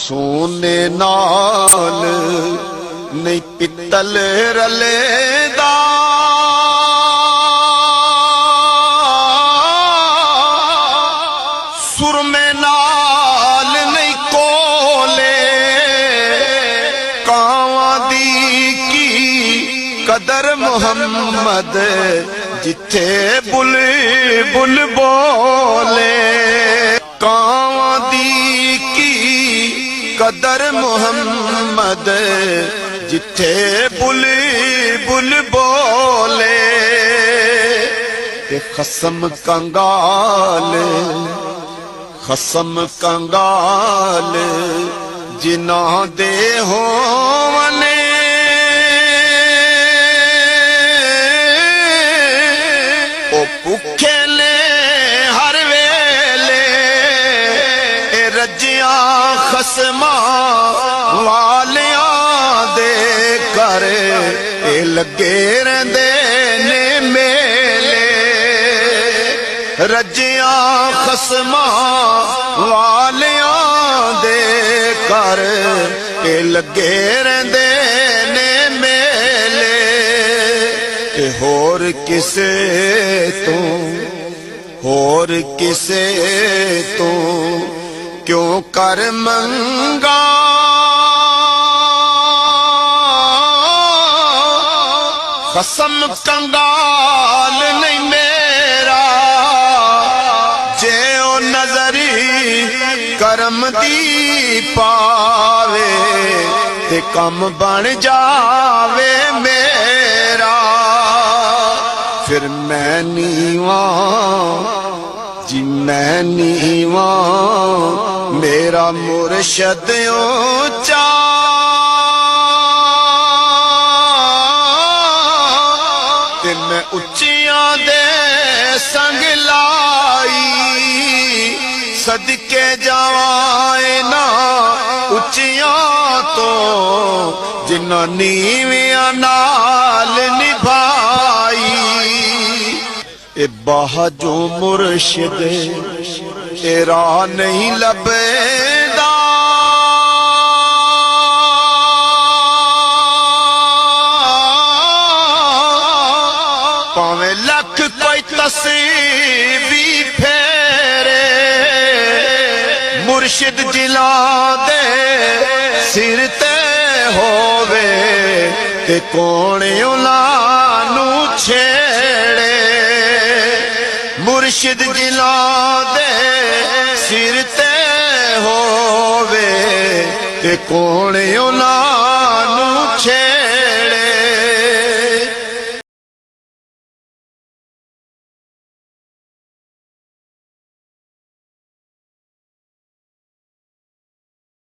सोने नाल नहीं पित्तल रलेदा, सुरमे नाल नहीं कोले, कावां दी की कदर मुहम्मद जिथे बुलबुल बोले। कावां दी की कदर मुहम्मद जिथे बुलबुल बोले। ते खसम कंगाल, खसम कंगाल जिना दे होवने, ओ भुखे ले हर वेले। ए रजिया खसमा वालियां दे घर ए लगे रहंदे ने मेले। रजिया खसमा वालियां दे घर ए लगे रहंदे ने मेले। ते होर किसे तो, होर किसे तो क्यों कर मंगा। खसम कंगाल नहीं मेरा, जे ओ नजरी करम दी पावे ते कम बन जावे मेरा। फिर मैं नीवा जी, मैं नीवा मेरा मुर्शद ऊंचा। ते मैं उच्चियां दे संग लाई, सदके जाए ना उच्चियां तो जिन्ना नीवियां नाल निभाई। ए बाजो मुर्शिद तेरा नहीं लभदा, भावे लख कोई तस्वीर फेरे। मुर्शिद जिला दे सिर ते होवे ते कौन उलानू छेड़े। मुर्शिद जिला दे सिर ते होवे ते कौन उला